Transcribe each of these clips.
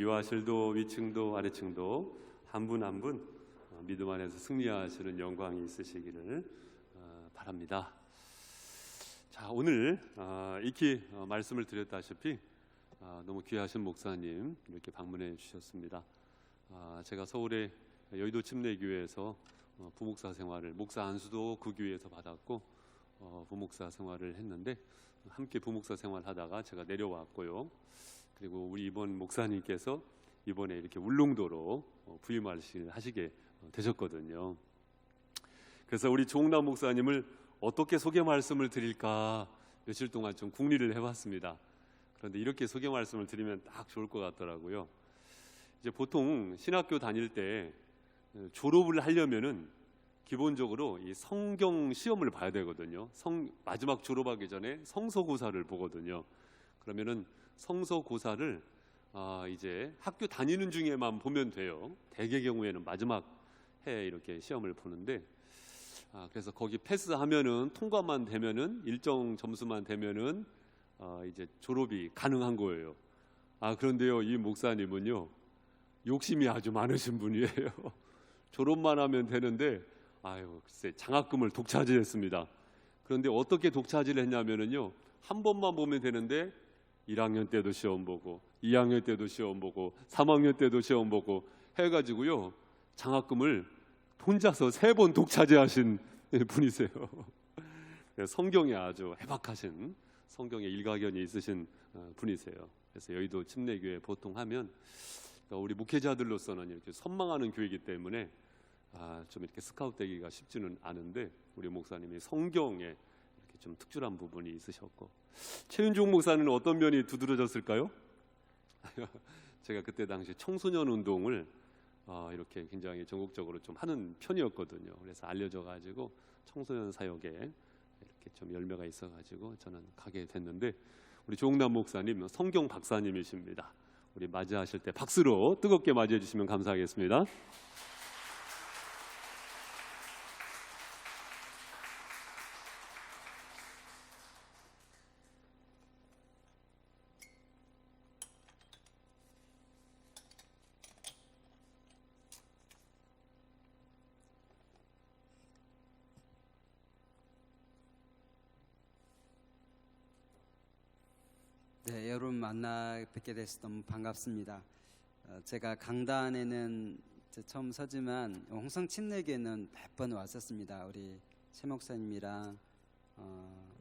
위와 실도 위층도 아래층도 한 분 한 분 믿음 안에서 승리하시는 영광이 있으시기를 바랍니다. 자, 오늘 익히 말씀을 드렸다시피 너무 귀하신 목사님 이렇게 방문해 주셨습니다. 제가 서울의 여의도 침례교회에서 부목사 생활을, 목사 안수도 그 교회에서 받았고 부목사 생활을 했는데, 함께 부목사 생활하다가 제가 내려왔고요. 그리고 우리 이번 목사님께서 이번에 이렇게 울릉도로 부임하시게 되셨거든요. 그래서 우리 조홍남 목사님을 어떻게 소개 말씀을 드릴까 며칠 동안 좀 궁리를 해봤습니다. 그런데 이렇게 소개 말씀을 드리면 딱 좋을 것 같더라고요. 이제 보통 신학교 다닐 때 졸업을 하려면은 기본적으로 이 성경 시험을 봐야 되거든요. 마지막 졸업하기 전에 성서고사를 보거든요. 그러면은 성서고사를 이제 학교 다니는 중에만 보면 돼요. 대개 경우에는 마지막 해 이렇게 시험을 보는데, 그래서 거기 패스하면은, 통과만 되면은, 일정 점수만 되면은 이제 졸업이 가능한 거예요. 그런데요, 이 목사님은요 욕심이 아주 많으신 분이에요. 졸업만 하면 되는데 글쎄 장학금을 독차지했습니다. 그런데 어떻게 독차지를 했냐면은요, 한 번만 보면 되는데 1학년 때도 시험 보고 2학년 때도 시험 보고 3학년 때도 시험 보고 해가지고요, 장학금을 혼자서 3번 독차지하신 분이세요. 성경에 아주 해박하신, 성경에 일가견이 있으신 분이세요. 그래서 여의도 침례교회 보통 하면 우리 목회자들로서는 이렇게 선망하는 교회이기 때문에 좀 이렇게 스카웃되기가 쉽지는 않은데, 우리 목사님이 성경에 이렇게 좀 특출한 부분이 있으셨고, 최윤종 목사는 어떤 면이 두드러졌을까요? 제가 그때 당시 청소년 운동을 이렇게 굉장히 전국적으로 좀 하는 편이었거든요. 그래서 알려져 가지고 청소년 사역에 이렇게 좀 열매가 있어 가지고 저는 가게 됐는데, 우리 조홍남 목사님 성경 박사님이십니다. 우리 맞이하실 때 박수로 뜨겁게 맞이해 주시면 감사하겠습니다. 네, 여러분 만나 뵙게 돼서 너무 반갑습니다. 제가 강단에는 처음 서지만 홍성 침례교회는 몇 번 왔었습니다. 우리 최 목사님이랑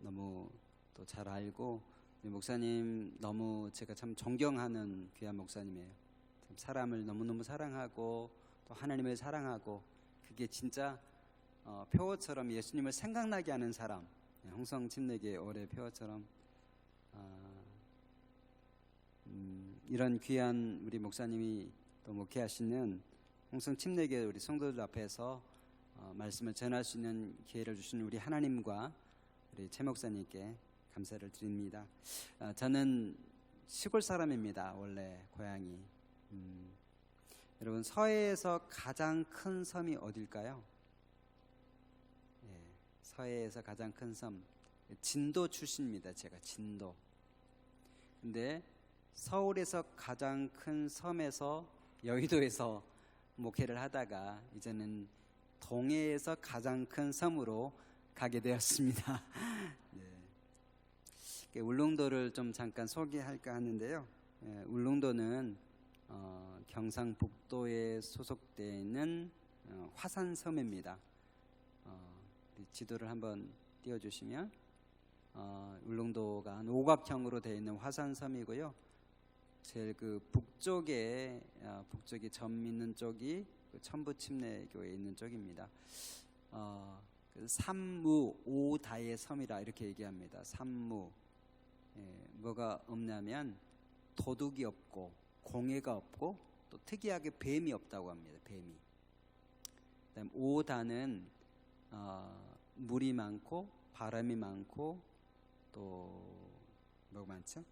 너무 또 잘 알고, 우리 목사님 너무 제가 참 존경하는 귀한 목사님이에요. 참 사람을 너무너무 사랑하고 또 하나님을 사랑하고, 그게 진짜 표어처럼 예수님을 생각나게 하는 사람, 홍성 침례교회 올해 표어처럼 이런 귀한 우리 목사님이 또 목회하시는 홍성 침례교회 우리 성도들 앞에서 말씀을 전할 수 있는 기회를 주신 우리 하나님과 우리 최 목사님께 감사를 드립니다. 저는 시골 사람입니다. 원래 고향이. 여러분, 서해에서 가장 큰 섬이 어딜까요? 서해에서 가장 큰 섬, 진도 출신입니다. 제가 진도. 근데 서울에서 가장 큰 섬에서 여의도에서 목회를 하다가 이제는 동해에서 가장 큰 섬으로 가게 되었습니다. 네. 울릉도를 좀 잠깐 소개할까 하는데요. 울릉도는 경상북도에 소속되어 있는 화산섬입니다. 지도를 한번 띄워주시면 울릉도가 오각형으로 되어 있는 화산섬이고요. 제일 그 북쪽이 점 있는 쪽이 천부침례교에 있는 쪽입니다. 삼무 오다의 섬이라 이렇게 얘기합니다. 삼무. 뭐가 없냐면 도둑이 없고 공해가 없고 또 특이하게 뱀이 없다고 합니다. 뱀이. 그다음 오다는 물이 많고 바람이 많고 또 뭐가 많죠?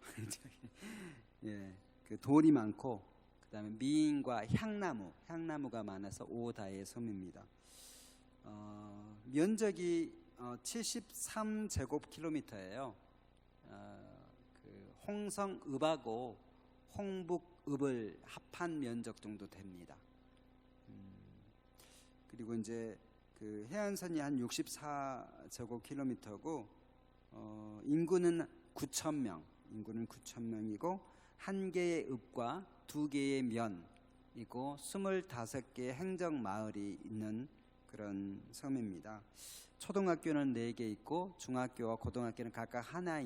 그 돌이 많고, 그다음에 미인과 향나무가 많아서 오다의 섬입니다. 면적이 73제곱킬로미터예요. 그 홍성읍하고 홍북 읍을 합한 면적 정도 됩니다. 그리고 이제 그 해안선이 한 64제곱킬로미터고 인구는 9,000명이고 한 개의 읍과 두 개의 면이고 25개의 행정 마을이 있는 그런 섬입니다. 초등학교는 4개 있고 중학교와 고등학교는 각각 하나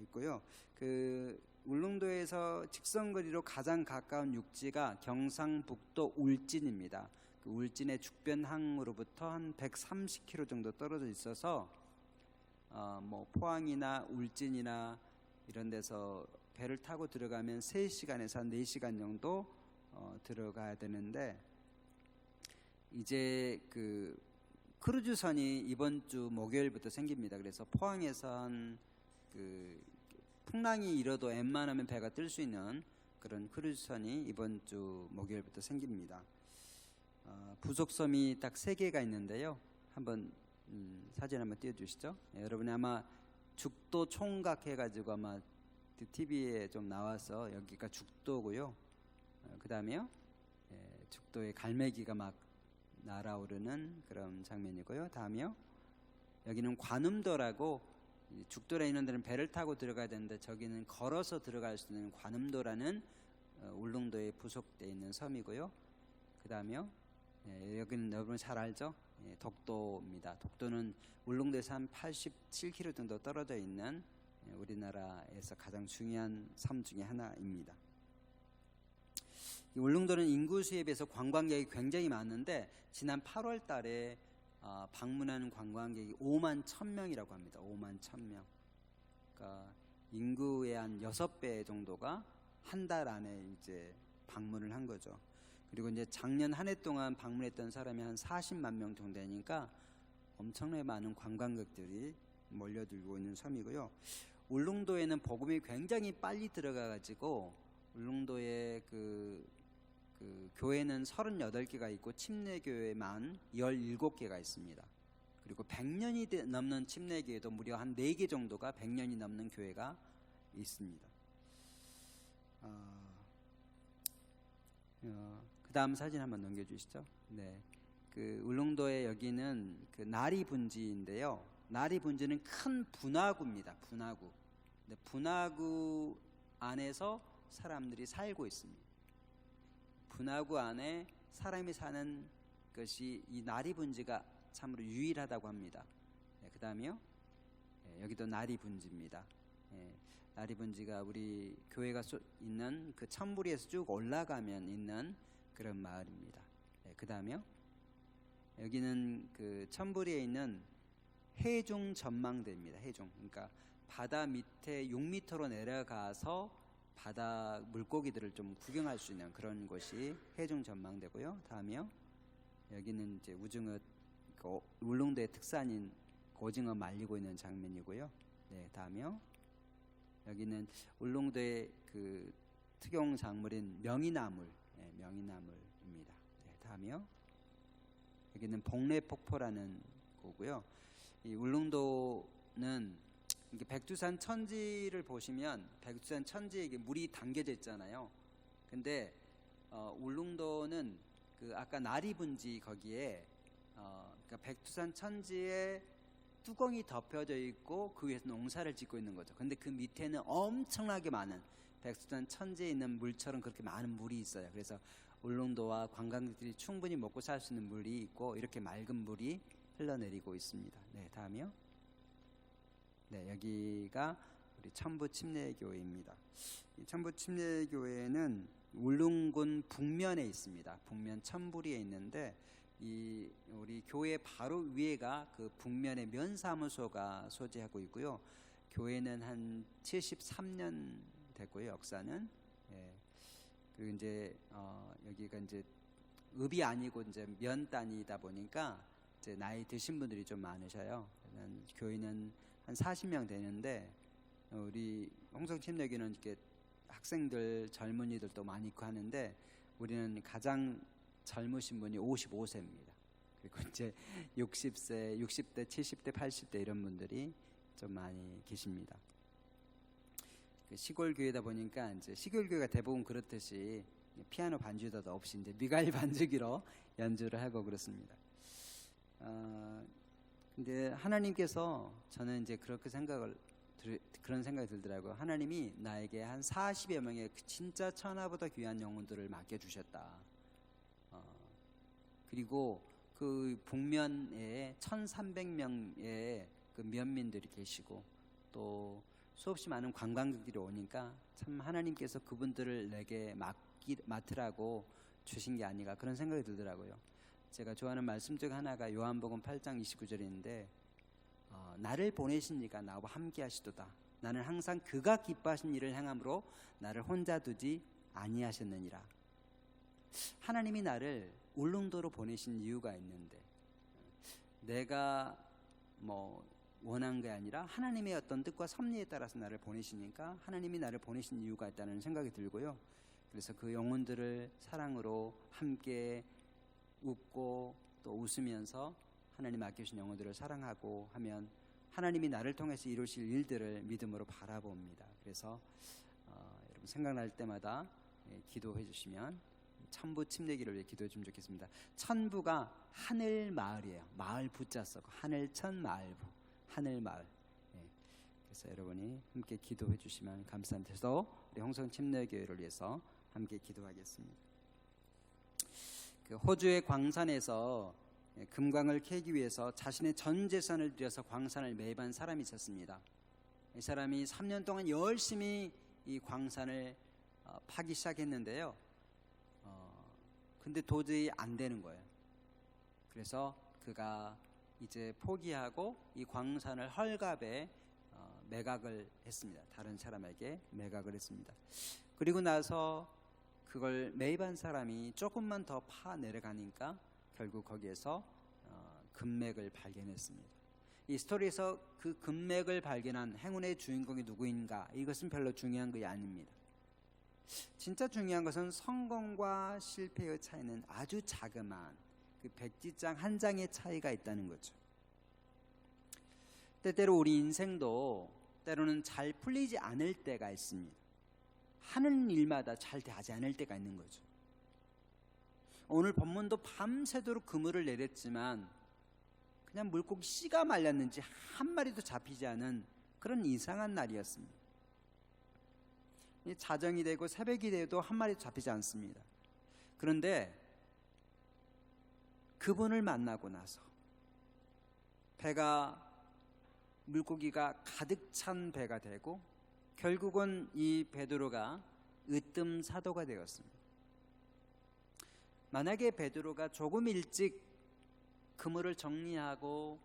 있고요. 그 울릉도에서 직선거리로 가장 가까운 육지가 경상북도 울진입니다. 그 울진의 죽변항으로부터 한 130km 정도 떨어져 있어서 뭐 포항이나 울진이나 이런 데서 배를 타고 들어가면 3시간에서 한 4시간 정도 들어가야 되는데 이제 그 크루즈선이 이번 주 목요일부터 생깁니다. 그래서 포항에서 한 그 풍랑이 일어도 웬만하면 배가 뜰 수 있는 그런 크루즈선이 이번 주 목요일부터 생깁니다. 부속섬이 딱 3개가 있는데요. 한번 사진 한번 띄워주시죠. 여러분이 아마 죽도 총각 해가지고 아마 TV에 좀 나와서 여기가 죽도고요. 그 다음에요, 죽도에 갈매기가 막 날아오르는 그런 장면이고요. 다음이요, 여기는 관음도라고, 죽도에 있는 데는 배를 타고 들어가야 되는데 저기는 걸어서 들어갈 수 있는 관음도라는 울릉도에 부속되어 있는 섬이고요. 그 다음에요, 여기는 여러분 잘 알죠? 독도입니다. 독도는 울릉도에서 한 87km 정도 떨어져 있는 우리나라에서 가장 중요한 섬 중에 하나입니다. 이 울릉도는 인구 수에 비해서 관광객이 굉장히 많은데 지난 8월 달에 방문하는 관광객이 5만 1,000명이라고 합니다. 5만 1,000명. 그러니까 인구의 한 6배 정도가 한 달 안에 이제 방문을 한 거죠. 그리고 이제 작년 한 해 동안 방문했던 사람이 한 40만 명 정도 되니까 엄청나게 많은 관광객들이 몰려들고 있는 섬이고요. 울릉도에는 복음이 굉장히 빨리 들어가가지고 울릉도에 그 교회는 38개가 있고 침례교회만 17개가 있습니다. 그리고 100년이 넘는 침례교회도 무려 한 4개 정도가 100년이 넘는 교회가 있습니다. 그 다음 사진 한번 넘겨주시죠. 네, 그 울릉도에 여기는 그 나리분지인데요. 나리분지는 큰 분화구입니다. 분화구. 근데 분화구 안에서 사람들이 살고 있습니다. 분화구 안에 사람이 사는 것이 이 나리분지가 참으로 유일하다고 합니다. 그 다음에요, 여기도 나리분지입니다. 나리분지가 우리 교회가 있는 그 천부리에서 쭉 올라가면 있는 그런 마을입니다. 그 다음에요, 여기는 그 천부리에 있는 해중 전망대입니다. 해중. 그러니까 바다 밑에 6m로 내려가서 바다 물고기들을 좀 구경할 수 있는 그런 곳이 해중 전망대고요. 다음이요, 여기는 이제 우징어, 울릉도의 특산인 오징어 말리고 있는 장면이고요. 네, 다음이요, 여기는 울릉도의 그 특용 작물인 명이나물, 명이나물입니다. 네, 다음이요, 여기는 복례폭포라는 거고요. 이 울릉도는 이게 백두산 천지를 보시면 백두산 천지에 이게 물이 담겨져 있잖아요. 근데 울릉도는 그 아까 나리분지 거기에 그러니까 백두산 천지에 뚜껑이 덮여져 있고 그 위에서 농사를 짓고 있는 거죠. 근데 그 밑에는 엄청나게 많은 백두산 천지에 있는 물처럼 그렇게 많은 물이 있어요. 그래서 울릉도와 관광객들이 충분히 먹고 살 수 있는 물이 있고 이렇게 맑은 물이 흘러내리고 있습니다. 네, 다음이요. 네, 여기가 우리 천부침례교회입니다. 이 천부침례교회는 울릉군 북면에 있습니다. 북면 천부리에 있는데 이 우리 교회 바로 위에가 그 북면의 면사무소가 소재하고 있고요. 교회는 한 73년 됐고요. 역사는. 그리고 이제 여기가 이제 읍이 아니고 이제 면 단위다 보니까 이제 나이 드신 분들이 좀 많으셔요. 교회는 한 40명 되는데 우리 홍성침례교는 이렇게 학생들 젊은이들도 많이 있고 하는데 우리는 가장 젊으신 분이 55세입니다. 그리고 이제 60세, 60대, 70대, 80대 이런 분들이 좀 많이 계십니다. 그 시골 교회다 보니까 이제 시골 교회가 대부분 그렇듯이 피아노 반주도 없이 이제 미갈 반주기로 연주를 하고 그렇습니다. 근데 하나님께서 저는 이제 그런 생각이 들더라고요. 하나님이 나에게 한 40여 명의 진짜 천하보다 귀한 영혼들을 맡겨주셨다. 그리고 그 북면에 1,300명의 그 면민들이 계시고 또 수없이 많은 관광객들이 오니까 참 하나님께서 그분들을 내게 맡으라고 주신 게 아닌가 그런 생각이 들더라고요. 제가 좋아하는 말씀 중 하나가 요한복음 8장 29절인데 나를 보내신 이가 나와 함께 하시도다. 나는 항상 그가 기뻐하신 일을 행함으로 나를 혼자 두지 아니하셨느니라. 하나님이 나를 울릉도로 보내신 이유가 있는데 내가 뭐 원한 게 아니라 하나님의 어떤 뜻과 섭리에 따라서 나를 보내시니까 하나님이 나를 보내신 이유가 있다는 생각이 들고요. 그래서 그 영혼들을 사랑으로 함께 웃고 또 웃으면서 하나님 맡겨주신 영혼들을 사랑하고 하면 하나님이 나를 통해서 이루실 일들을 믿음으로 바라봅니다. 그래서 여러분 생각날 때마다 기도해 주시면 천부 침례기를 위해 기도해 주면 좋겠습니다. 천부가 하늘 마을이에요. 마을 부자 써고 하늘천 마을부 하늘 마을. 그래서 여러분이 함께 기도해 주시면 감사합니다. 우리 홍성 침례교회를 위해서 함께 기도하겠습니다. 그 호주의 광산에서 금광을 캐기 위해서 자신의 전 재산을 들여서 광산을 매입한 사람이 있었습니다. 이 사람이 3년 동안 열심히 이 광산을 파기 시작했는데요. 근데 도저히 안 되는 거예요. 그래서 그가 이제 포기하고 이 광산을 헐값에 매각을 했습니다. 다른 사람에게 매각을 했습니다. 그리고 나서 그걸 매입한 사람이 조금만 더 파 내려가니까 결국 거기에서 금맥을 발견했습니다. 이 스토리에서 그 금맥을 발견한 행운의 주인공이 누구인가 이것은 별로 중요한 것이 아닙니다. 진짜 중요한 것은 성공과 실패의 차이는 아주 자그마한 그 백지장 한 장의 차이가 있다는 거죠. 때때로 우리 인생도 때로는 잘 풀리지 않을 때가 있습니다. 하는 일마다 잘 되지 않을 때가 있는 거죠. 오늘 본문도 밤새도록 그물을 내렸지만 그냥 물고기 씨가 말렸는지 한 마리도 잡히지 않은 그런 이상한 날이었습니다. 자정이 되고 새벽이 돼도 한 마리도 잡히지 않습니다. 그런데 그분을 만나고 나서 물고기가 가득 찬 배가 되고 결국은 이 베드로가 으뜸 사도가 되었습니다. 만약에 베드로가 조금 일찍 그물을 정리하고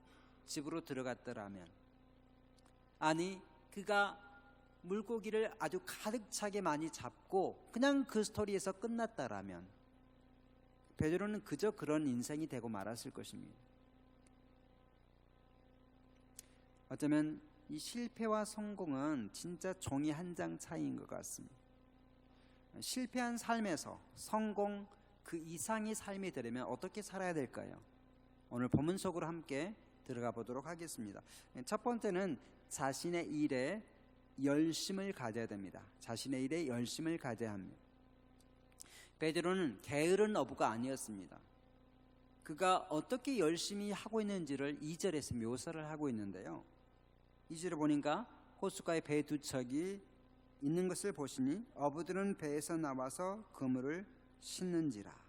집으로 들어갔더라면, 아니 그가 물고기를 아주 가득 차게 많이 잡고 그냥 그 스토리에서 끝났다라면 베드로는 그저 그런 인생이 되고 말았을 것입니다. 어쩌면 이 실패와 성공은 진짜 종이 한 장 차이인 것 같습니다. 실패한 삶에서 성공 그 이상의 삶이 되려면 어떻게 살아야 될까요? 오늘 본문 속으로 함께 들어가 보도록 하겠습니다. 첫 번째는 자신의 일에 열심을 가져야 됩니다. 자신의 일에 열심을 가져야 합니다. 베드로는 게으른 어부가 아니었습니다. 그가 어떻게 열심히 하고 있는지를 2절에서 묘사를 하고 있는데요. 2절에 보니까 호숫가에 배 두 척이 있는 것을 보시니 어부들은 배에서 나와서 그물을 싣는지라.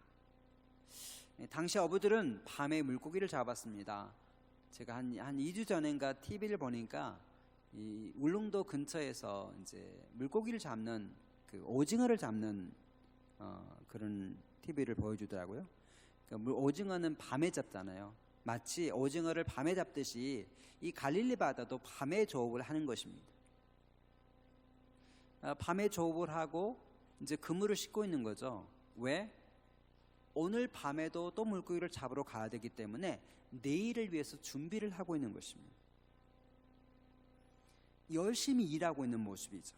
당시 어부들은 밤에 물고기를 잡았습니다. 제가 한 2주 전인가 TV를 보니까 이 울릉도 근처에서 이제 물고기를 잡는 그 오징어를 잡는 그런 TV를 보여주더라고요. 그러니까 오징어는 밤에 잡잖아요. 마치 오징어를 밤에 잡듯이 이 갈릴리 바다도 밤에 조업을 하는 것입니다. 밤에 조업을 하고 이제 그물을 싣고 있는 거죠. 왜? 오늘 밤에도 또 물고기를 잡으러 가야 되기 때문에 내일을 위해서 준비를 하고 있는 것입니다. 열심히 일하고 있는 모습이죠.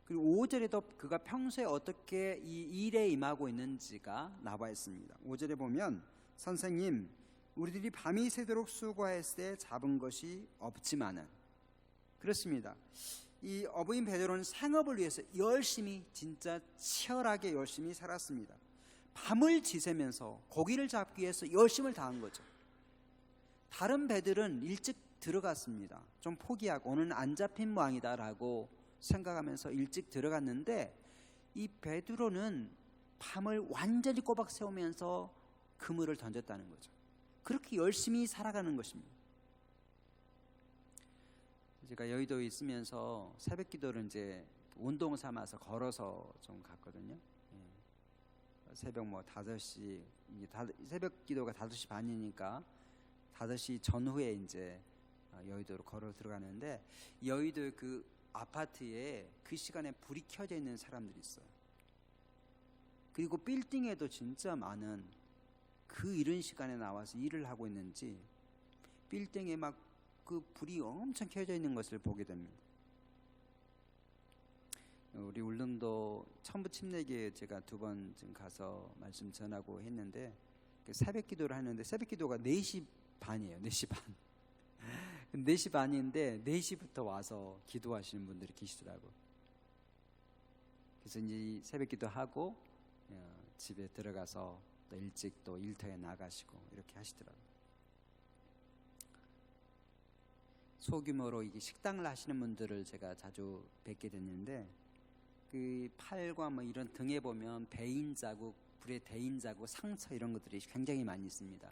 그리고 5절에도 그가 평소에 어떻게 이 일에 임하고 있는지가 나와 있습니다. 5절에 보면 선생님 우리들이 밤이 새도록 수고했을 때 잡은 것이 없지만은 그렇습니다. 이 어부인 베드로는 생업을 위해서 열심히, 진짜 치열하게 열심히 살았습니다. 밤을 지새면서 고기를 잡기 위해서 열심을 다한 거죠. 다른 배들은 일찍 들어갔습니다. 좀 포기하고 오늘 안 잡힌 모양이다라고 생각하면서 일찍 들어갔는데, 이 베드로는 밤을 완전히 꼬박 세우면서 그물을 던졌다는 거죠. 그렇게 열심히 살아가는 것입니다. 제가 여의도에 있으면서 새벽 기도를 이제 운동 삼아서 걸어서 좀 갔거든요. 새벽 5시, 새벽 기도가 5시 반이니까 5시 전후에 이제 여의도로 걸어 들어가는데, 여의도 그 아파트에 그 시간에 불이 켜져 있는 사람들이 있어요. 그리고 빌딩에도 진짜 많은, 그 이른 시간에 나와서 일을 하고 있는지 빌딩에 막 그 불이 엄청 켜져 있는 것을 보게 됩니다. 우리 울릉도 천부 침례교회 제가 2번 좀 가서 말씀 전하고 했는데, 새벽 기도를 하는데 새벽 기도가 4시 반이에요. 4시 반. 4시 반인데 4시부터 와서 기도하시는 분들이 계시더라고요. 그래서 이제 새벽 기도하고 집에 들어가서 또 일찍 또 일터에 나가시고 이렇게 하시더라고요. 소규모로 이게 식당을 하시는 분들을 제가 자주 뵙게 됐는데, 그 팔과 뭐 이런 등에 보면 배인 자국, 불의 대인 자국, 상처 이런 것들이 굉장히 많이 있습니다.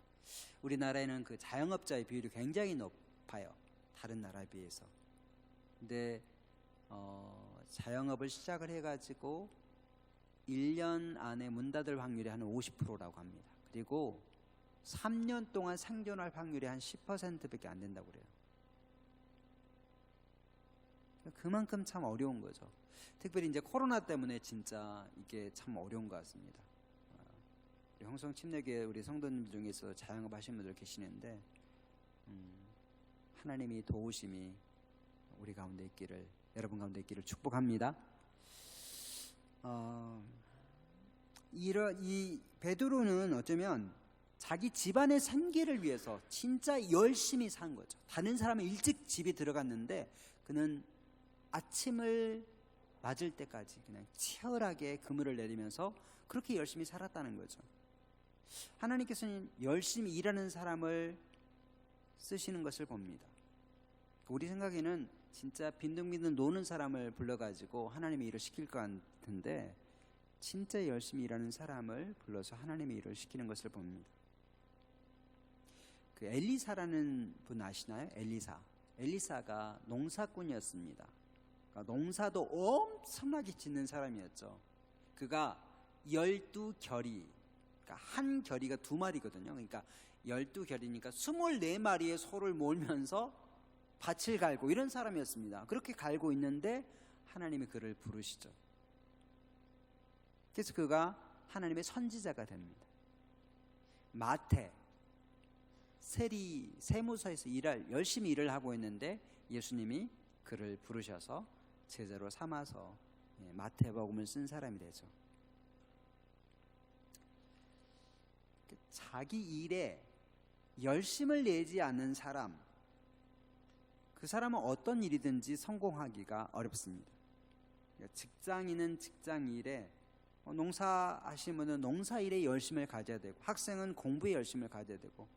우리나라에는 그 자영업자의 비율이 굉장히 높아요. 다른 나라에 비해서. 근데 자영업을 시작을 해가지고 1년 안에 문 닫을 확률이 한 50%라고 합니다. 그리고 3년 동안 생존할 확률이 한 10%밖에 안 된다고 그래요. 그만큼 참 어려운 거죠. 특별히 이제 코로나 때문에 진짜 이게 참 어려운 것 같습니다. 우리 홍성 침례교회 우리 성도님 중에서 자영업 하시는 분들 계시는데, 하나님이 도우심이 우리 가운데 있기를, 여러분 가운데 있기를 축복합니다. 이 베드로는 어쩌면 자기 집안의 생계를 위해서 진짜 열심히 산 거죠. 다른 사람은 일찍 집에 들어갔는데 그는 아침을 맞을 때까지 그냥 치열하게 그물을 내리면서 그렇게 열심히 살았다는 거죠. 하나님께서는 열심히 일하는 사람을 쓰시는 것을 봅니다. 우리 생각에는 진짜 빈둥빈둥 노는 사람을 불러가지고 하나님의 일을 시킬 것 같은데, 진짜 열심히 일하는 사람을 불러서 하나님의 일을 시키는 것을 봅니다. 그 엘리사라는 분 아시나요? 엘리사가 농사꾼이었습니다. 그러니까 농사도 엄청나게 짓는 사람이었죠. 그가 12결이, 그러니까 한 결이가 2마리거든요. 그러니까 12결이니까 24마리의 소를 몰면서 밭을 갈고 이런 사람이었습니다. 그렇게 갈고 있는데 하나님이 그를 부르시죠. 그래서 그가 하나님의 선지자가 됩니다. 마태, 세무서에서 열심히 일을 하고 있는데 예수님이 그를 부르셔서 제자로 삼아서 마태복음을 쓴 사람이 되죠. 자기 일에 열심을 내지 않는 사람, 그 사람은 어떤 일이든지 성공하기가 어렵습니다. 직장인은 직장 일에, 농사하시는 분은 농사 일에 열심을 가져야 되고, 학생은 공부에 열심을 가져야 되고,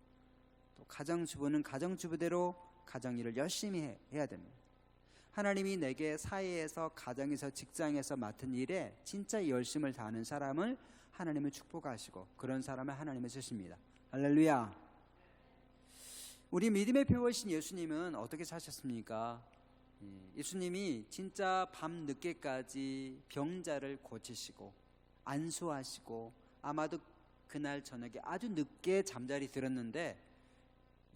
또 가정주부는 가정주부대로 가정일을 열심히 해야 됩니다. 하나님이 내게 사회에서, 가정에서, 직장에서 맡은 일에 진짜 열심을 다하는 사람을 하나님은 축복하시고, 그런 사람을 하나님은 쓰십니다. 할렐루야. 우리 믿음의 표어신 예수님은 어떻게 사셨습니까? 예수님이 진짜 밤 늦게까지 병자를 고치시고 안수하시고, 아마도 그날 저녁에 아주 늦게 잠자리 들었는데,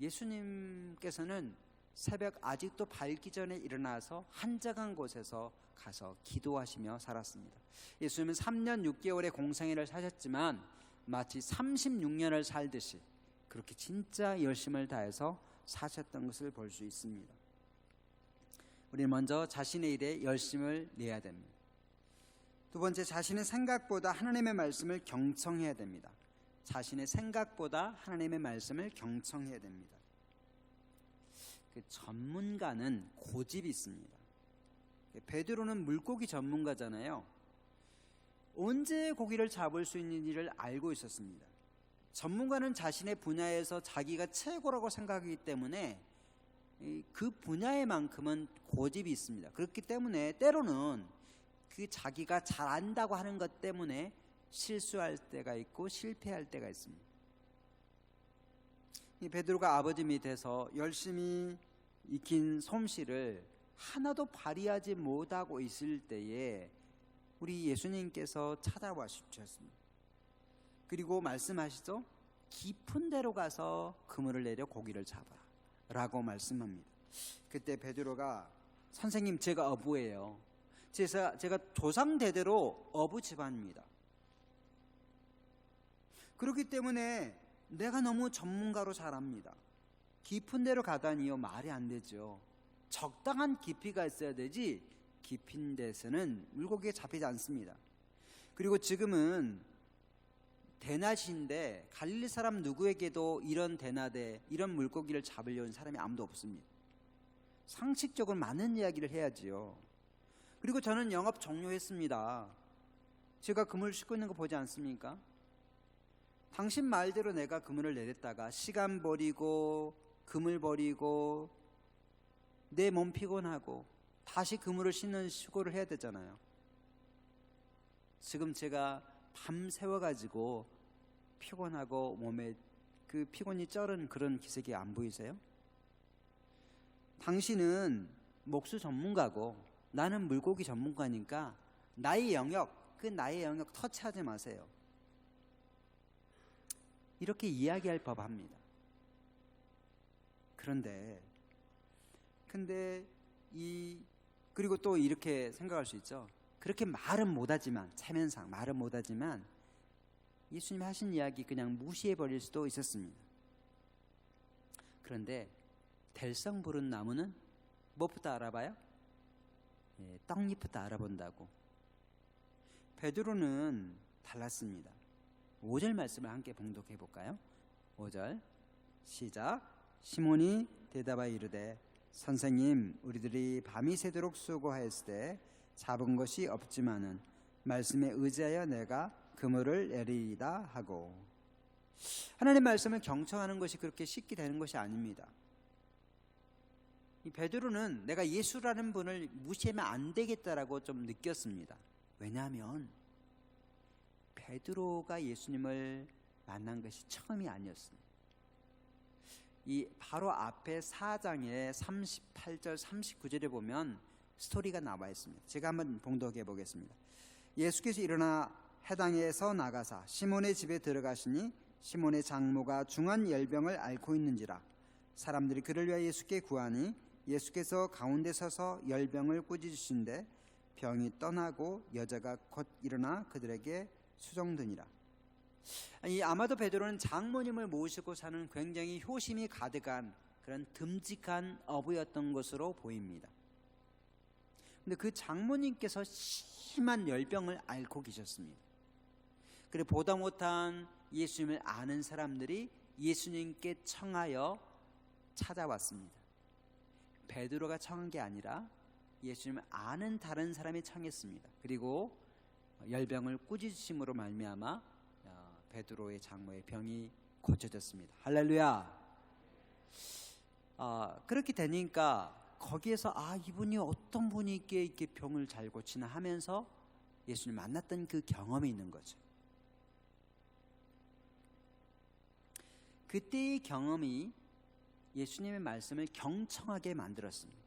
예수님께서는 새벽 아직도 밝기 전에 일어나서 한적한 곳에서 가서 기도하시며 살았습니다. 예수님은 3년 6개월의 공생애를 사셨지만 마치 36년을 살듯이 그렇게 진짜 열심을 다해서 사셨던 것을 볼 수 있습니다. 우리는 먼저 자신의 일에 열심을 내야 됩니다. 두 번째, 자신의 생각보다 하나님의 말씀을 경청해야 됩니다. 자신의 생각보다 하나님의 말씀을 경청해야 됩니다. 그 전문가는 고집이 있습니다. 베드로는 물고기 전문가잖아요. 언제 고기를 잡을 수 있는지를 알고 있었습니다. 전문가는 자신의 분야에서 자기가 최고라고 생각하기 때문에 그 분야에만큼은 고집이 있습니다. 그렇기 때문에 때로는 그 자기가 잘 안다고 하는 것 때문에 실수할 때가 있고 실패할 때가 있습니다. 이 베드로가 아버지 밑에서 열심히 익힌 솜씨를 하나도 발휘하지 못하고 있을 때에 우리 예수님께서 찾아와 주셨습니다. 그리고 말씀하시죠. 깊은 데로 가서 그물을 내려 고기를 잡아라 라고 말씀합니다. 그때 베드로가 선생님 제가 어부예요. 제가 조상 대대로 어부 집안입니다. 그렇기 때문에 내가 너무 전문가로 잘합니다. 깊은 데로 가다니요 말이 안 되죠. 적당한 깊이가 있어야 되지 깊은 데서는 물고기가 잡히지 않습니다. 그리고 지금은 대낮인데 갈릴리 사람 누구에게도 이런 대낮에 이런 물고기를 잡으려는 사람이 아무도 없습니다. 상식적으로 많은 이야기를 해야지요. 그리고 저는 영업 종료했습니다. 제가 그물 싣고 있는 거 보지 않습니까? 당신 말대로 내가 그물을 내렸다가 시간 버리고 그물 버리고 내 몸 피곤하고 다시 그물을 싣는 수고를 해야 되잖아요. 지금 제가 밤 새워가지고 피곤하고 몸에 그 피곤이 쩔은 그런 기색이 안 보이세요? 당신은 목수 전문가고 나는 물고기 전문가니까 나의 영역 터치하지 마세요. 이렇게 이야기할 법합니다. 그리고 또 이렇게 생각할 수 있죠. 그렇게 말은 못하지만 체면상 말은 못하지만 예수님이 하신 이야기 그냥 무시해 버릴 수도 있었습니다. 그런데 될성 부른 나무는 무엇부터 알아봐요? 떡잎부터 알아본다고. 베드로는 달랐습니다. 5절 말씀을 함께 봉독해 볼까요? 5절 시작. 시몬이 대답하여 이르되 선생님 우리들이 밤이 새도록 수고하였을 때 잡은 것이 없지만은 말씀에 의지하여 내가 그물을 내리이다 하고. 하나님 말씀을 경청하는 것이 그렇게 쉽게 되는 것이 아닙니다. 이 베드로는 내가 예수라는 분을 무시하면 안 되겠다라고 좀 느꼈습니다. 왜냐하면 베드로가 예수님을 만난 것이 처음이 아니었습니다. 이 바로 앞에 4장의 38절 39절에 보면 스토리가 나와 있습니다. 제가 한번 봉독해 보겠습니다. 예수께서 일어나 해당에서 나가사 시몬의 집에 들어가시니 시몬의 장모가 중한 열병을 앓고 있는지라. 사람들이 그를 위하여 예수께 구하니 예수께서 가운데 서서 열병을 꾸짖으신데 병이 떠나고 여자가 곧 일어나 그들에게 수종드니라. 아마도 베드로는 장모님을 모시고 사는 굉장히 효심이 가득한 그런 듬직한 어부였던 것으로 보입니다. 근데 그 장모님께서 심한 열병을 앓고 계셨습니다. 그리고 보다 못한 예수님을 아는 사람들이 예수님께 청하여 찾아왔습니다. 베드로가 청한 게 아니라 예수님을 아는 다른 사람이 청했습니다. 그리고 열병을 꾸짖으심으로 말미암아 베드로의 장모의 병이 고쳐졌습니다. 할렐루야. 그렇게 되니까 거기에서 이분이 어떤 분이 이렇게 병을 잘 고치나 하면서 예수님 만났던 그 경험이 있는 거죠. 그때의 경험이 예수님의 말씀을 경청하게 만들었습니다.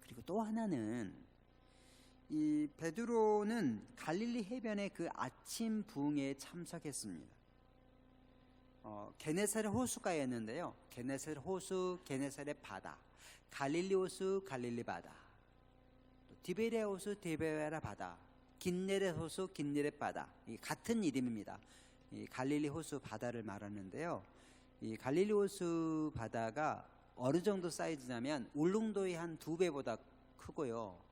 그리고 또 하나는 이 베드로는 갈릴리 해변의 그 아침 부흥에 참석했습니다. 게네사렛 호수가였는데요. 게네사렛 호수, 게네사렛 바다, 갈릴리 호수, 갈릴리 바다, 디베레아 호수, 디베레아 바다, 긴네렛 호수, 긴네렛 바다. 같은 이름입니다. 이 갈릴리 호수 바다를 말하는데요. 이 갈릴리 호수 바다가 어느 정도 사이즈냐면 울릉도의 한 2배보다 크고요.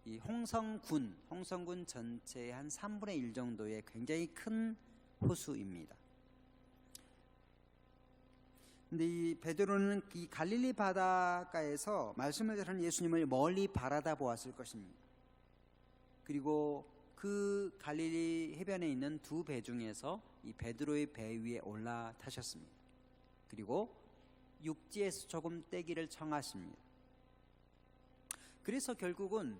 이 홍성군 전체의 한 3분의 1 정도의 굉장히 큰 호수입니다. 근데 이 베드로는 이 갈릴리 바닷가에서 말씀을 들은 예수님을 멀리 바라다 보았을 것입니다. 그리고 그 갈릴리 해변에 있는 두 배 중에서 이 베드로의 배 위에 올라타셨습니다. 그리고 육지에서 조금 떼기를 청하십니다. 그래서 결국은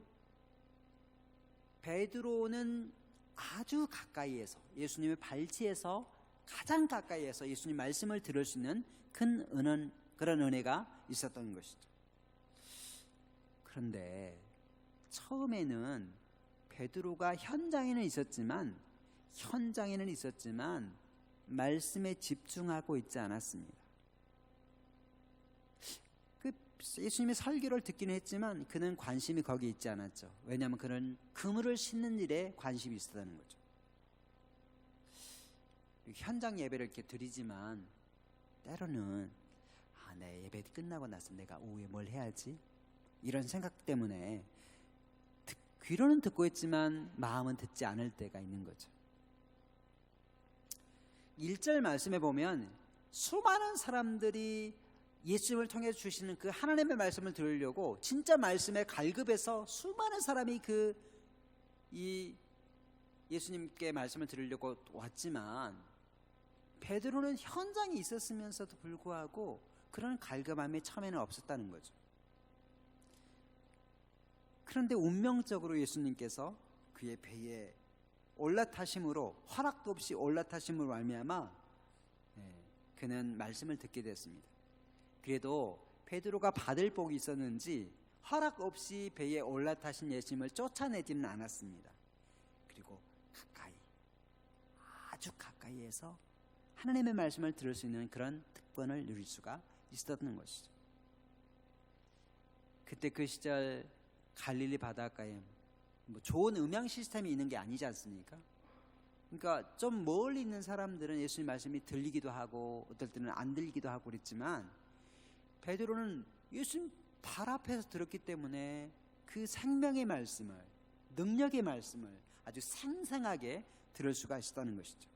베드로는 아주 가까이에서, 예수님의 발치에서 가장 가까이에서 예수님 말씀을 들을 수 있는 그런 은혜가 있었던 것이죠. 그런데 처음에는 베드로가 현장에는 있었지만 말씀에 집중하고 있지 않았습니다. 예수님의 설교를 듣기는 했지만 그는 관심이 거기 있지 않았죠. 왜냐하면 그는 그물을 싣는 일에 관심이 있었다는 거죠. 현장 예배를 이렇게 드리지만 때로는 내 예배 끝나고 나서 내가 오후에 뭘 해야지, 이런 생각 때문에 귀로는 듣고 있지만 마음은 듣지 않을 때가 있는 거죠. 1절 말씀에 보면 수많은 사람들이 예수님을 통해 주시는 그 하나님의 말씀을 들으려고 진짜 말씀에 갈급해서 수많은 사람이 이 예수님께 말씀을 들으려고 왔지만 베드로는 현장에 있었으면서도 불구하고 그런 갈급함이 처음에는 없었다는 거죠. 그런데 운명적으로 예수님께서 그의 배에 올라타심으로, 허락도 없이 올라타심으로 말미암아 그는 말씀을 듣게 됐습니다. 그래도 베드로가 받을 복이 있었는지 허락 없이 배에 올라타신 예수님을 쫓아내지는 않았습니다. 그리고 아주 가까이에서 하나님의 말씀을 들을 수 있는 그런 특권을 누릴 수가 있었던 것이죠. 그때 그 시절 갈릴리 바닷가에 좋은 음향 시스템이 있는 게 아니지 않습니까? 그러니까 좀 멀리 있는 사람들은 예수님 말씀이 들리기도 하고 어떨 때는 안 들리기도 하고 그랬지만 베드로는 예수님 발 앞에서 들었기 때문에 그 생명의 말씀을, 능력의 말씀을 아주 생생하게 들을 수가 있었다는 것이죠.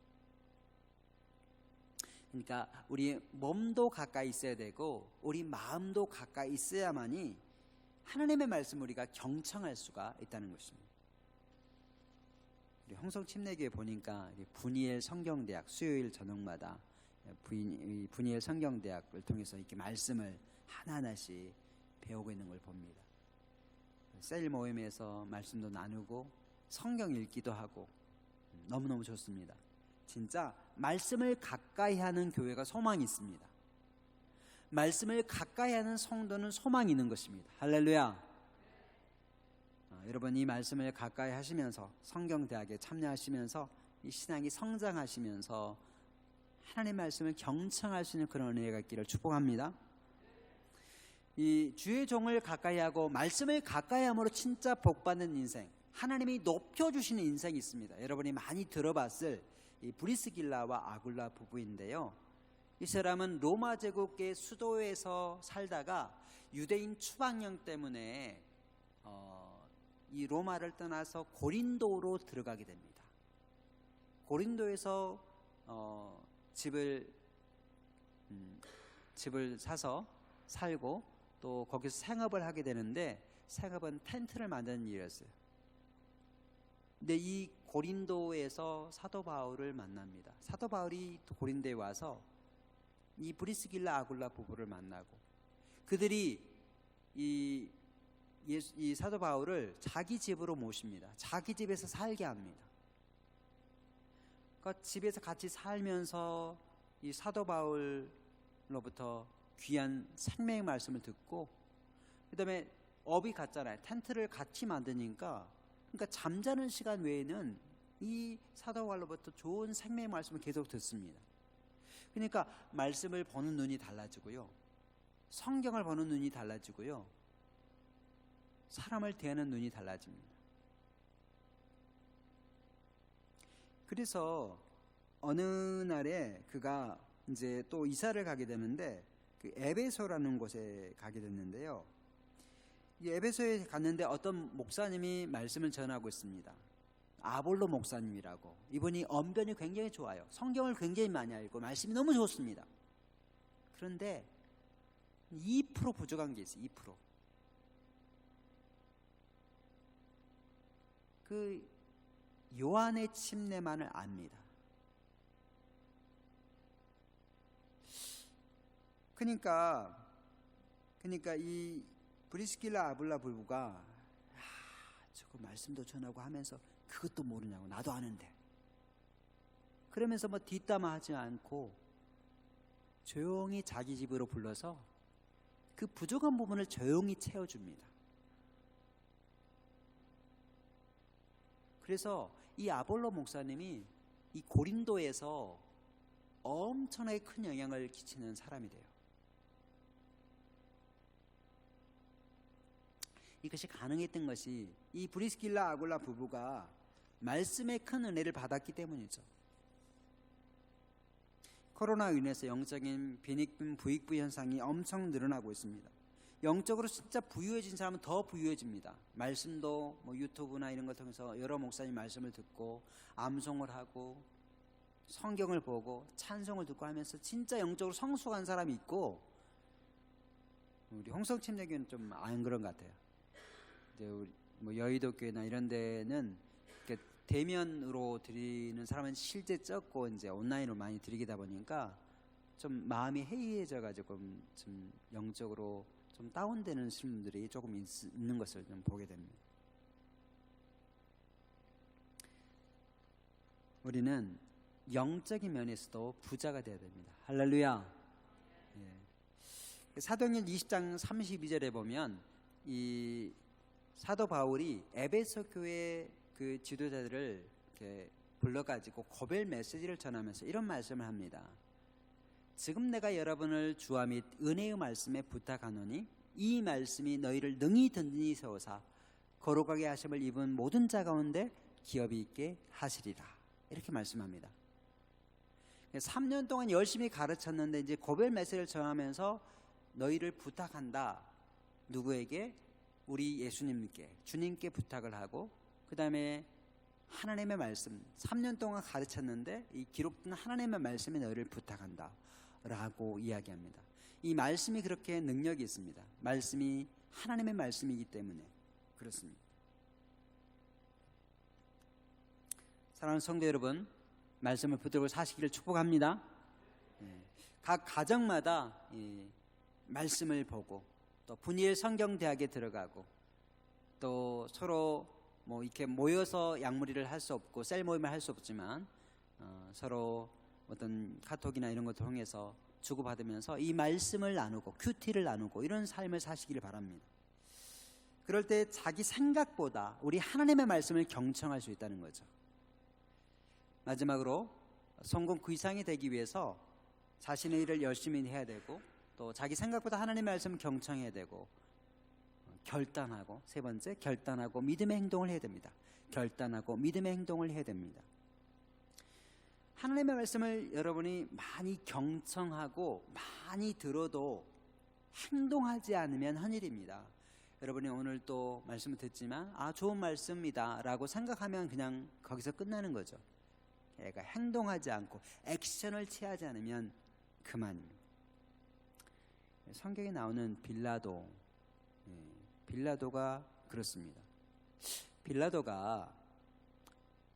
그러니까 우리 몸도 가까이 있어야 되고 우리 마음도 가까이 있어야만이 하나님의 말씀을 우리가 경청할 수가 있다는 것입니다. 우리 홍성침례교회 보니까 분이엘 성경대학 수요일 저녁마다 분이엘 성경대학을 통해서 이렇게 말씀을 하나하나씩 배우고 있는 걸 봅니다. 셀 모임에서 말씀도 나누고 성경 읽기도 하고 너무너무 좋습니다. 진짜 말씀을 가까이 하는 교회가 소망이 있습니다. 말씀을 가까이 하는 성도는 소망이 있는 것입니다. 할렐루야. 여러분 이 말씀을 가까이 하시면서 성경대학에 참여하시면서 이 신앙이 성장하시면서 하나님의 말씀을 경청할 수 있는 그런 은혜가 있기를 축복합니다. 이 주의 종을 가까이 하고 말씀을 가까이 함으로 진짜 복받는 인생, 하나님이 높여주시는 인생이 있습니다. 여러분이 많이 들어봤을 이 브리스길라와 아굴라 부부인데요. 이 사람은 로마 제국의 수도에서 살다가 유대인 추방령 때문에 이 로마를 떠나서 고린도로 들어가게 됩니다. 고린도에서 집을 사서 살고 또 거기서 생업을 하게 되는데 생업은 텐트를 만드는 일이었어요. 근데 이 고린도에서 사도 바울을 만납니다. 사도 바울이 또 고린도에 와서 이 브리스길라 아굴라 부부를 만나고 그들이 이 사도 바울을 자기 집으로 모십니다. 자기 집에서 살게 합니다. 그러니까 집에서 같이 살면서 이 사도 바울로부터 귀한 생명의 말씀을 듣고 그다음에 업이 같잖아요. 텐트를 같이 만드니까 그러니까 잠자는 시간 외에는 이 사도 바울로부터 좋은 생명의 말씀을 계속 듣습니다. 그러니까 말씀을 보는 눈이 달라지고요. 성경을 보는 눈이 달라지고요. 사람을 대하는 눈이 달라집니다. 그래서 어느 날에 그가 이제 또 이사를 가게 되는데 그 에베소라는 곳에 가게 됐는데요. 이 에베소에 갔는데 어떤 목사님이 말씀을 전하고 있습니다. 아볼로 목사님이라고. 이분이 언변이 굉장히 좋아요. 성경을 굉장히 많이 알고 말씀이 너무 좋습니다. 그런데 2% 부족한 게 있어요. 2%. 그 요한의 침례만을 압니다. 그러니까 이 브리스길라 아굴라 부부가 저거 말씀도 전하고 하면서 그것도 모르냐고. 나도 아는데. 그러면서 뭐 뒷담화하지 않고 조용히 자기 집으로 불러서 그 부족한 부분을 조용히 채워줍니다. 그래서 이 아볼로 목사님이 이 고린도에서 엄청나게 큰 영향을 끼치는 사람이 돼요. 이것이 가능했던 것이 이 브리스길라 아굴라 부부가 말씀의 큰 은혜를 받았기 때문이죠. 코로나로 인해서 영적인 빈익빈 부익부 현상이 엄청 늘어나고 있습니다. 영적으로 진짜 부유해진 사람은 더 부유해집니다. 말씀도 뭐 유튜브나 이런 걸 통해서 여러 목사님 말씀을 듣고 암송을 하고 성경을 보고 찬송을 듣고 하면서 진짜 영적으로 성숙한 사람이 있고, 우리 홍성침례교는 좀 안 그런 것 같아요. 이제 우리 뭐 여의도 교회나 이런 데는 대면으로 드리는 사람은 실제 적고 이제 온라인으로 많이 드리다 보니까 좀 마음이 해이해져 가지고 좀 영적으로 좀 다운되는 분들이 조금 있는 것을 좀 보게 됩니다. 우리는 영적인 면에서도 부자가 되어야 됩니다. 할렐루야. 예. 사도행전 20장 32절에 보면 이 사도 바울이 에베소 교회 그 지도자들을 이렇게 불러가지고 고별 메시지를 전하면서 이런 말씀을 합니다. 지금 내가 여러분을 주와 및 은혜의 말씀에 부탁하노니 이 말씀이 너희를 능히 든든히 세우사 거룩하게 하심을 입은 모든 자 가운데 기업이 있게 하시리라. 이렇게 말씀합니다. 3년 동안 열심히 가르쳤는데 이제 고별 메시지를 전하면서 너희를 부탁한다. 누구에게? 우리 예수님께, 주님께 부탁을 하고, 그 다음에 하나님의 말씀, 3년 동안 가르쳤는데 이 기록된 하나님의 말씀이 너희를 부탁한다 라고 이야기합니다. 이 말씀이 그렇게 능력이 있습니다. 말씀이 하나님의 말씀이기 때문에 그렇습니다. 사랑하는 성도 여러분, 말씀을 붙들고 사시기를 축복합니다. 각 가정마다 말씀을 보고 또 분이엘 성경대학에 들어가고 또 서로 뭐 이렇게 모여서 양무리를 할 수 없고 셀 모임을 할 수 없지만 서로 어떤 카톡이나 이런 걸 통해서 주고받으면서 이 말씀을 나누고 큐티를 나누고 이런 삶을 사시기를 바랍니다. 그럴 때 자기 생각보다 우리 하나님의 말씀을 경청할 수 있다는 거죠. 마지막으로 성공 그 이상이 되기 위해서 자신의 일을 열심히 해야 되고 또 자기 생각보다 하나님의 말씀을 경청해야 되고 결단하고, 세 번째 결단하고 믿음의 행동을 해야 됩니다. 결단하고 믿음의 행동을 해야 됩니다. 하나님의 말씀을 여러분이 많이 경청하고 많이 들어도 행동하지 않으면 한일입니다. 여러분이 오늘 또 말씀을 듣지만 좋은 말씀이다 라고 생각하면 그냥 거기서 끝나는 거죠. 얘가 행동하지 않고 액션을 취하지 않으면 그만입니다. 성경에 나오는 빌라도가 그렇습니다. 빌라도가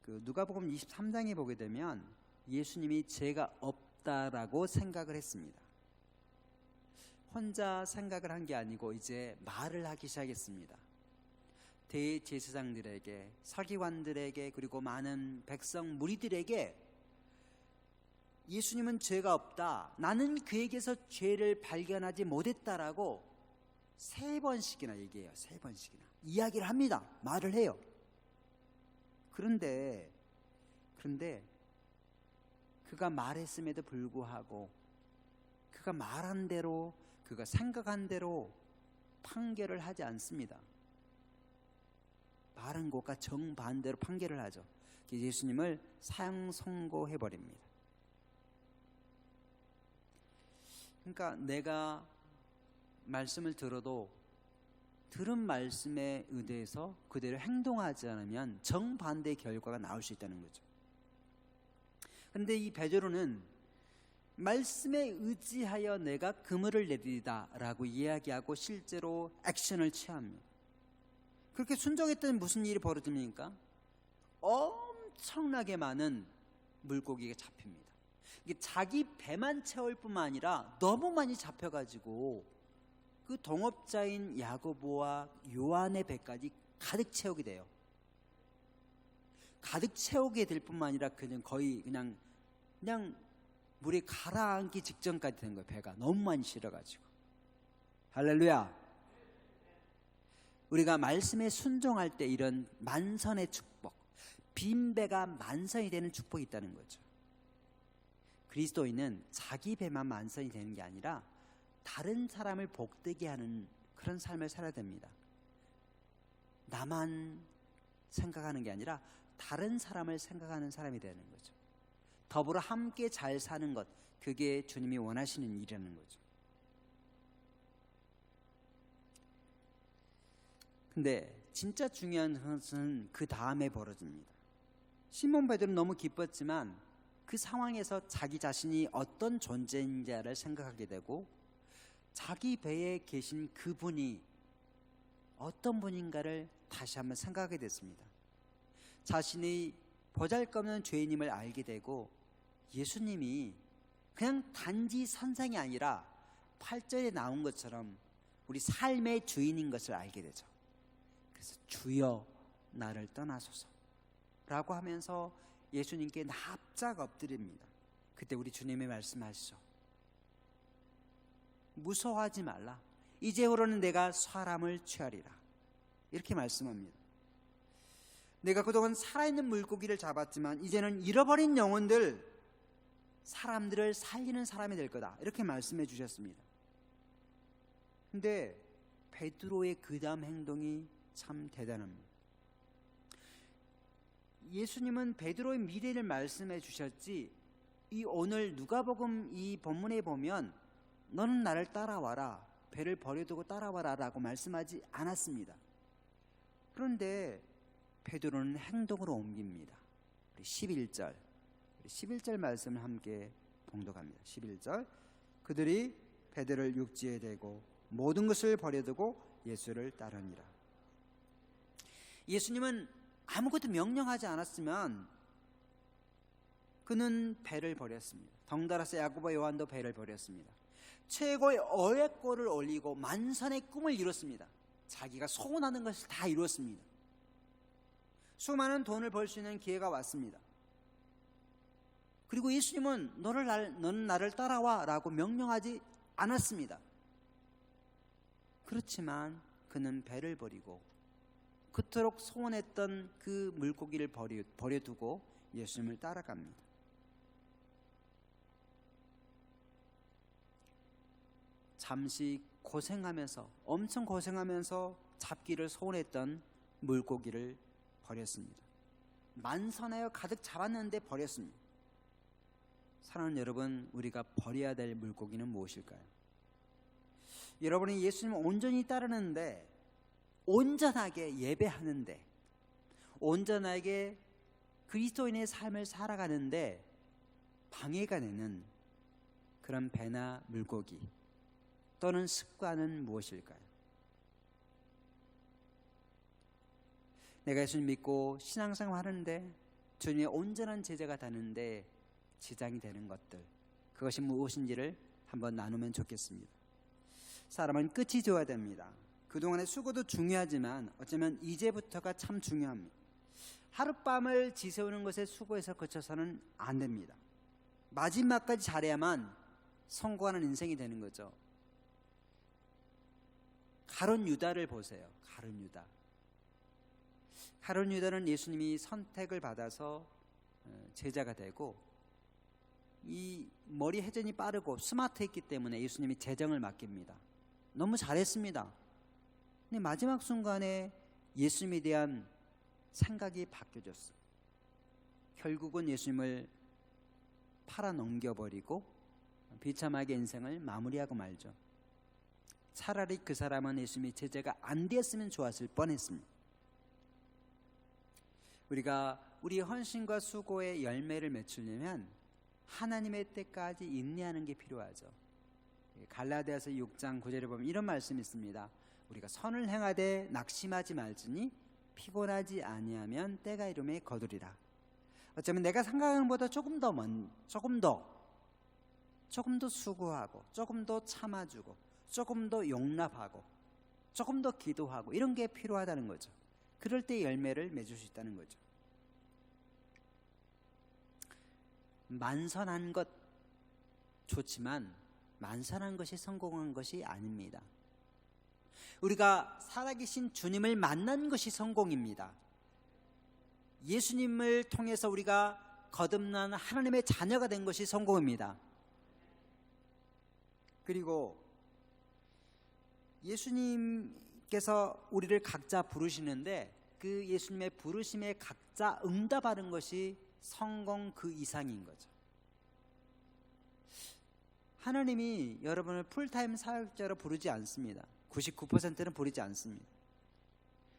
그 누가복음 23장에 보게 되면 예수님이 죄가 없다라고 생각을 했습니다. 혼자 생각을 한 게 아니고 이제 말을 하기 시작했습니다. 대제사장들에게, 서기관들에게, 그리고 많은 백성 무리들에게 예수님은 죄가 없다, 나는 그에게서 죄를 발견하지 못했다라고 3번씩이나 얘기해요. 3번씩이나 이야기를 합니다. 말을 해요. 그런데 그가 말했음에도 불구하고 그가 말한 대로, 그가 생각한 대로 판결을 하지 않습니다. 말한 것과 정반대로 판결을 하죠. 예수님을 사형 선고해버립니다. 그러니까 내가 말씀을 들어도 들은 말씀에 의대해서 그대로 행동하지 않으면 정반대의 결과가 나올 수 있다는 거죠. 그런데 이 베드로는 말씀에 의지하여 내가 그물을 내리리다 라고 이야기하고 실제로 액션을 취합니다. 그렇게 순종했더니 무슨 일이 벌어집니까? 엄청나게 많은 물고기가 잡힙니다. 이게 자기 배만 채울 뿐만 아니라 너무 많이 잡혀가지고 그 동업자인 야고보와 요한의 배까지 가득 채우게 돼요. 가득 채우게 될 뿐만 아니라 그냥 거의 그냥 물에 가라앉기 직전까지 된 거예요. 배가 너무 많이 실어가지고. 할렐루야. 우리가 말씀에 순종할 때 이런 만선의 축복, 빈배가 만선이 되는 축복이 있다는 거죠. 그리스도인은 자기 배만 만선이 되는 게 아니라 다른 사람을 복되게 하는 그런 삶을 살아야 됩니다. 나만 생각하는 게 아니라 다른 사람을 생각하는 사람이 되는 거죠. 더불어 함께 잘 사는 것, 그게 주님이 원하시는 일이라는 거죠. 근데 진짜 중요한 것은 그 다음에 벌어집니다. 시몬 베드로는 너무 기뻤지만 그 상황에서 자기 자신이 어떤 존재인지를 생각하게 되고 자기 배에 계신 그분이 어떤 분인가를 다시 한번 생각하게 됐습니다. 자신이 보잘것없는 죄인임을 알게 되고 예수님이 그냥 단지 선생이 아니라 8절에 나온 것처럼 우리 삶의 주인인 것을 알게 되죠. 그래서 주여 나를 떠나소서 라고 하면서 예수님께 납작 엎드립니다. 그때 우리 주님이 말씀하시죠. 무서워하지 말라. 이제후로는 내가 사람을 취하리라. 이렇게 말씀합니다. 내가 그동안 살아있는 물고기를 잡았지만 이제는 잃어버린 영혼들, 사람들을 살리는 사람이 될 거다. 이렇게 말씀해 주셨습니다. 근데 베드로의 그 다음 행동이 참 대단합니다. 예수님은 베드로의 미래를 말씀해 주셨지, 이 오늘 누가복음 이 본문에 보면 너는 나를 따라와라, 배를 버려두고 따라와라 라고 말씀하지 않았습니다. 그런데 베드로는 행동으로 옮깁니다. 우리 11절 말씀을 함께 봉독합니다. 11절. 그들이 베드로를 육지에 대고 모든 것을 버려두고 예수를 따르니라. 예수님은 아무것도 명령하지 않았으면 그는 배를 버렸습니다. 덩달아서 야고보 요한도 배를 버렸습니다. 최고의 어획골을 올리고 만선의 꿈을 이뤘습니다. 자기가 소원하는 것을 다 이뤘습니다. 수많은 돈을 벌 수 있는 기회가 왔습니다. 그리고 예수님은 너는 나를 따라와 라고 명령하지 않았습니다. 그렇지만 그는 배를 버리고 그토록 소원했던 그 물고기를 버려두고 예수님을 따라갑니다. 잠시 고생하면서, 엄청 고생하면서 잡기를 소원했던 물고기를 버렸습니다. 만선하여 가득 잡았는데 버렸습니다. 사랑하는 여러분, 우리가 버려야 될 물고기는 무엇일까요? 여러분이 예수님을 온전히 따르는데, 온전하게 예배하는데, 온전하게 그리스도인의 삶을 살아가는데 방해가 되는 그런 배나 물고기 또는 습관은 무엇일까요? 내가 예수님 믿고 신앙생활 하는데 주님의 온전한 제자가 되는데 지장이 되는 것들, 그것이 무엇인지를 한번 나누면 좋겠습니다. 사람은 끝이 좋아야 됩니다. 그동안의 수고도 중요하지만 어쩌면 이제부터가 참 중요합니다. 하룻밤을 지새우는 것에 수고해서 그쳐서는 안 됩니다. 마지막까지 잘해야만 성공하는 인생이 되는 거죠. 가룟 유다를 보세요. 가룟 유다는 예수님이 선택을 받아서 제자가 되고, 이 머리 회전이 빠르고 스마트했기 때문에 예수님이 재정을 맡깁니다. 너무 잘했습니다. 근데 마지막 순간에 예수님에 대한 생각이 바뀌어졌어요. 결국은 예수님을 팔아 넘겨버리고 비참하게 인생을 마무리하고 말죠. 차라리 그 사람은 예수님의 제자가 안 되었으면 좋았을 뻔했습니다. 우리가 우리 헌신과 수고의 열매를 맺으려면 하나님의 때까지 인내하는 게 필요하죠. 갈라디아서 6장 9절에 보면 이런 말씀이 있습니다. 우리가 선을 행하되 낙심하지 말지니 피곤하지 아니하면 때가 이름에 거두리라. 어쩌면 내가 생각하는 것보다 조금 더 수고하고, 조금 더 참아주고, 조금 더 용납하고, 조금 더 기도하고, 이런 게 필요하다는 거죠. 그럴 때 열매를 맺을 수 있다는 거죠. 만선한 것 좋지만 만선한 것이 성공한 것이 아닙니다. 우리가 살아계신 주님을 만난 것이 성공입니다. 예수님을 통해서 우리가 거듭난 하나님의 자녀가 된 것이 성공입니다. 그리고 예수님께서 우리를 각자 부르시는데 그 예수님의 부르심에 각자 응답하는 것이 성공 그 이상인 거죠. 하나님이 여러분을 풀타임 사역자로 부르지 않습니다. 99%는 부르지 않습니다.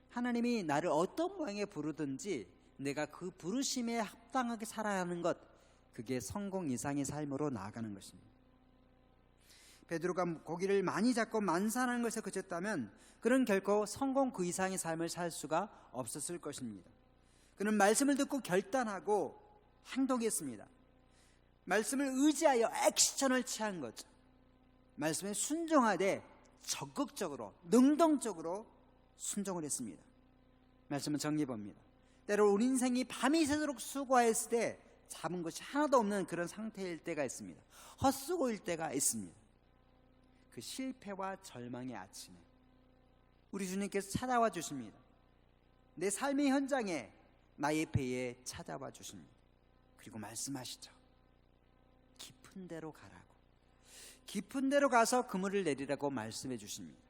하나님이 나를 어떤 모양에 부르든지 내가 그 부르심에 합당하게 살아야 하는 것, 그게 성공 이상의 삶으로 나아가는 것입니다. 베드로가 고기를 많이 잡고 만산하는 것에 그쳤다면 그는 결코 성공 그 이상의 삶을 살 수가 없었을 것입니다. 그는 말씀을 듣고 결단하고 행동했습니다. 말씀을 의지하여 액션을 취한 거죠. 말씀에 순종하되 적극적으로, 능동적으로 순종을 했습니다. 말씀은 정리해봅니다. 때로 우리 인생이 밤이 새도록 수고했을 때 잡은 것이 하나도 없는 그런 상태일 때가 있습니다. 헛수고일 때가 있습니다. 그 실패와 절망의 아침에 우리 주님께서 찾아와 주십니다. 내 삶의 현장에, 나의 배에 찾아와 주십니다. 그리고 말씀하시죠. 깊은 데로 가라고, 깊은 데로 가서 그물을 내리라고 말씀해 주십니다.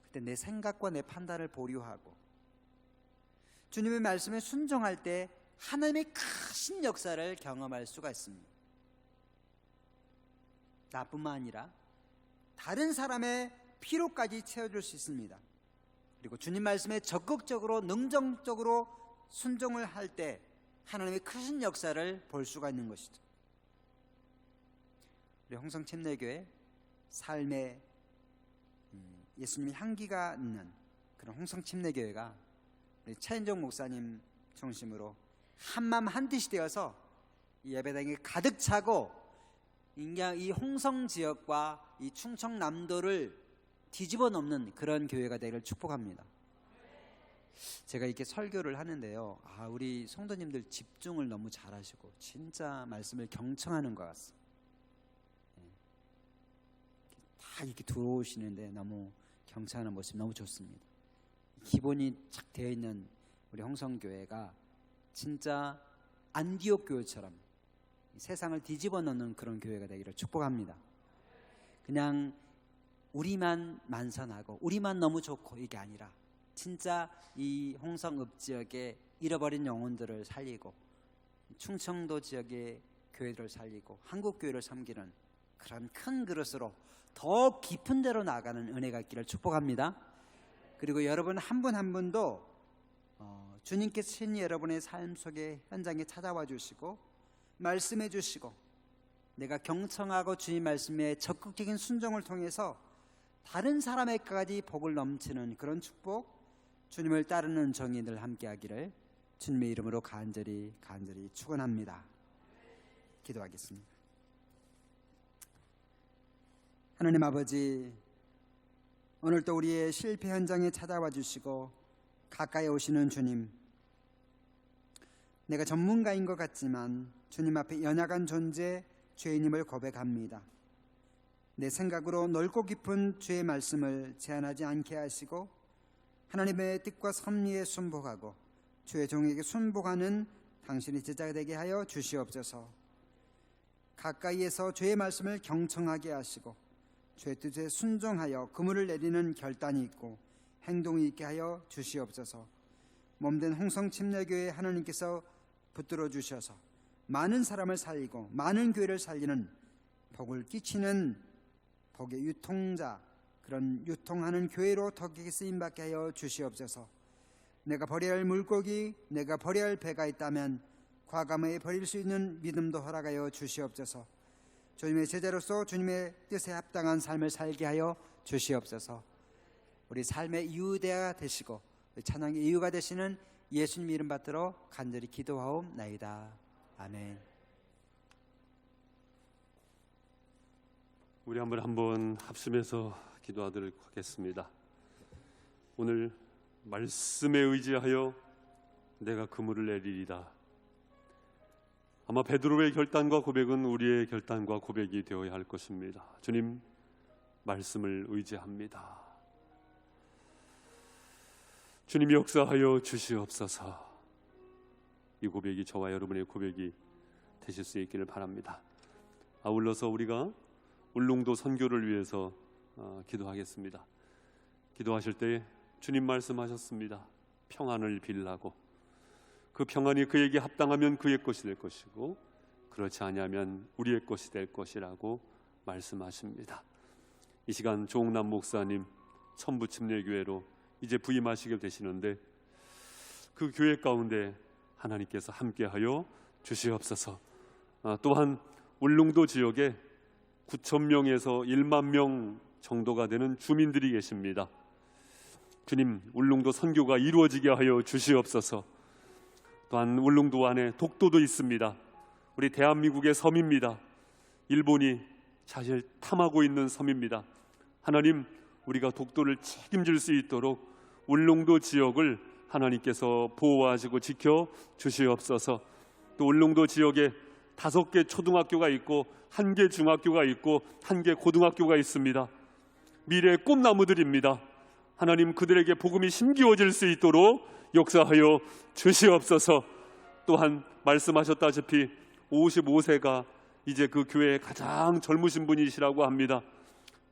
그때 내 생각과 내 판단을 보류하고 주님의 말씀에 순종할 때 하나님의 크신 역사를 경험할 수가 있습니다. 나뿐만 아니라 다른 사람의 피로까지 채워줄 수 있습니다. 그리고 주님 말씀에 적극적으로, 능동적으로 순종을 할 때 하나님의 크신 역사를 볼 수가 있는 것이죠. 우리 홍성침례교회 삶에 예수님의 향기가 있는 그런 홍성침례교회가 우리 차인종 목사님 중심으로 한마음 한뜻이 되어서 이 예배당이 가득 차고 이 홍성 지역과 이 충청남도를 뒤집어 놓는 그런 교회가 되기를 축복합니다. 제가 이렇게 설교를 하는데요, 우리 성도님들 집중을 너무 잘하시고 진짜 말씀을 경청하는 것 같습니다. 다 이렇게 들어오시는데 너무 경청하는 모습이 너무 좋습니다. 기본이 착 되어 있는 우리 홍성교회가 진짜 안디옥 교회처럼 세상을 뒤집어 놓는 그런 교회가 되기를 축복합니다. 그냥 우리만 만선하고 우리만 너무 좋고 이게 아니라 진짜 이 홍성읍 지역의 잃어버린 영혼들을 살리고 충청도 지역의 교회들을 살리고 한국교회를 섬기는 그런 큰 그릇으로 더 깊은 데로 나가는 은혜가 있기를 축복합니다. 그리고 여러분 한 분 한 분도 주님께서 친히 여러분의 삶 속에 현장에 찾아와 주시고 말씀해 주시고 내가 경청하고 주님 말씀에 적극적인 순종을 통해서 다른 사람에게까지 복을 넘치는 그런 축복, 주님을 따르는 정의들 함께 하기를 주님의 이름으로 간절히 축원합니다. 기도하겠습니다. 하나님 아버지, 오늘도 우리의 실패 현장에 찾아와 주시고 가까이 오시는 주님, 내가 전문가인 것 같지만 주님 앞에 연약한 존재, 죄인임을 고백합니다. 내 생각으로 넓고 깊은 주의 말씀을 제한하지 않게 하시고 하나님의 뜻과 섭리에 순복하고 주의 종에게 순복하는 당신의 제자가 되게 하여 주시옵소서. 가까이에서 주의 말씀을 경청하게 하시고 주의 뜻에 순종하여 그물을 내리는 결단이 있고 행동이 있게 하여 주시옵소서. 몸된 홍성침례교회 하나님께서 붙들어 주셔서 많은 사람을 살리고 많은 교회를 살리는 복을 끼치는 복의 유통자, 그런 유통하는 교회로 더 깊게 쓰임받게 하여 주시옵소서. 내가 버려야 할 물고기, 내가 버려야 할 배가 있다면 과감하게 버릴 수 있는 믿음도 허락하여 주시옵소서. 주님의 제자로서 주님의 뜻에 합당한 삶을 살게 하여 주시옵소서. 우리 삶의 이유대가 되시고 찬양의 이유가 되시는 예수님 이름 받들어 간절히 기도하옵나이다. 아멘. 우리 한번 합심해서 기도하도록 하겠습니다. 오늘 말씀에 의지하여 내가 그물을 내리리다. 아마 베드로의 결단과 고백은 우리의 결단과 고백이 되어야 할 것입니다. 주님, 말씀을 의지합니다. 주님이 역사하여 주시옵소서. 이 고백이 저와 여러분의 고백이 되실 수 있기를 바랍니다. 아울러서 우리가 울릉도 선교를 위해서 기도하겠습니다. 기도하실 때 주님 말씀하셨습니다. 평안을 빌라고. 그 평안이 그에게 합당하면 그의 것이 될 것이고 그렇지 아니하면 우리의 것이 될 것이라고 말씀하십니다. 이 시간 조홍남 목사님 천부침례교회로 이제 부임하시게 되시는데 그 교회 가운데 하나님께서 함께하여 주시옵소서. 또한 울릉도 지역에 9,000명에서 1만 명 정도가 되는 주민들이 계십니다. 주님, 울릉도 선교가 이루어지게 하여 주시옵소서. 또한 울릉도 안에 독도도 있습니다. 우리 대한민국의 섬입니다. 일본이 사실 탐하고 있는 섬입니다. 하나님, 우리가 독도를 책임질 수 있도록 울릉도 지역을 하나님께서 보호하시고 지켜 주시옵소서. 또 울릉도 지역에 5개 초등학교가 있고 1개 중학교가 있고 1개 고등학교가 있습니다. 미래의 꿈나무들입니다. 하나님, 그들에게 복음이 심기어질 수 있도록 역사하여 주시옵소서. 또한 말씀하셨다시피 55세가 이제 그 교회의 가장 젊으신 분이시라고 합니다.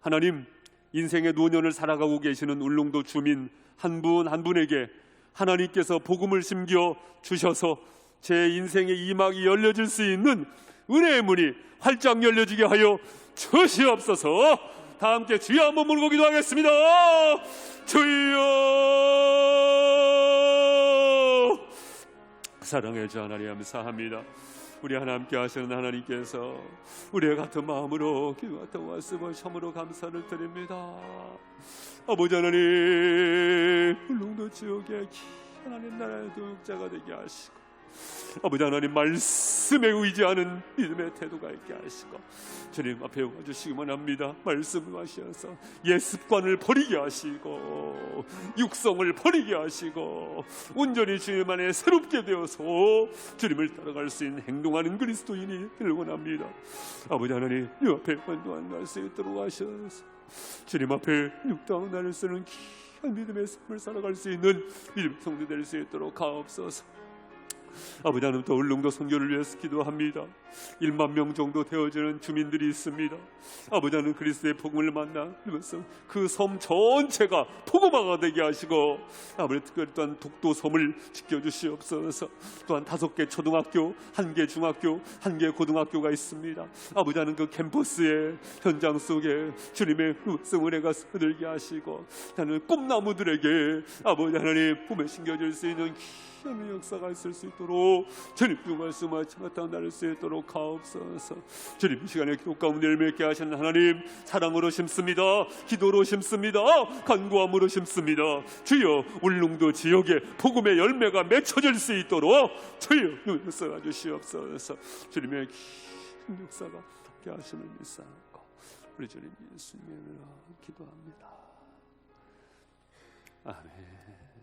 하나님, 인생의 노년을 살아가고 계시는 울릉도 주민 한 분 한 분에게 하나님께서 복음을 심겨 주셔서 제 인생의 이막이 열려질 수 있는 은혜의 문이 활짝 열려지게 하여 주시옵소서. 다 함께 주여 한번 부르고 기도하겠습니다. 주여. 사랑의 주 하나님 감사합니다. 우리 하나님께 하시는 하나님께서 우리의 같은 마음으로 기도 같은 말씀을 참으로 감사를 드립니다. 아버지 하나님, 울릉도 지역에 하나님 나라의 도역자가 되게 하시고 아버지 하나님 말씀에 의지하는 믿음의 태도가 있게 하시고 주님 앞에 와주시기만 합니다. 말씀을 하셔서 옛 습관을 버리게 하시고 육성을 버리게 하시고 온전히 주님 안에 새롭게 되어서 주님을 따라갈 수 있는 행동하는 그리스도인이 되길 원합니다. 아버지 하나님, 이 앞에 완전한 날 수 있도록 하셔서 주님 앞에 육당한 날을 쓰는 귀한 믿음의 삶을 살아갈 수 있는 믿음의 성도 될 수 있도록 가옵소서. 아버지 하나님, 또 울릉도 선교를 위해서 기도합니다. 1만 명 정도 되어지는 주민들이 있습니다. 아버지 하나님, 그리스도의 복음을 만나면서 그 섬 전체가 복음화가 되게 하시고 아버지 특별히 또한 독도 섬을 지켜주시옵소서. 또한 5개 초등학교, 1개 중학교, 1개 고등학교가 있습니다. 아버지 하나님, 그 캠퍼스의 현장 속에 주님의 은혜가 스며들게 하시고 나는 꿈나무들에게 아버지 하나님 꿈에 심겨질 수 있는 하나님의 역사가 있을 수 있도록 주님 그 말씀을 나타낼 수 있도록 가옵소서. 주님, 이 시간에 기도 가운데 열매있게 하시는 하나님, 사랑으로 심습니다. 기도로 심습니다. 간구함으로 심습니다. 주여, 울릉도 지역에 복음의 열매가 맺혀질 수 있도록 주여 역사가 주시옵소서. 주님의 긴 역사가 함께 하심을 믿사옵고 우리 주님 예수님의 이름으로 기도합니다. 아멘.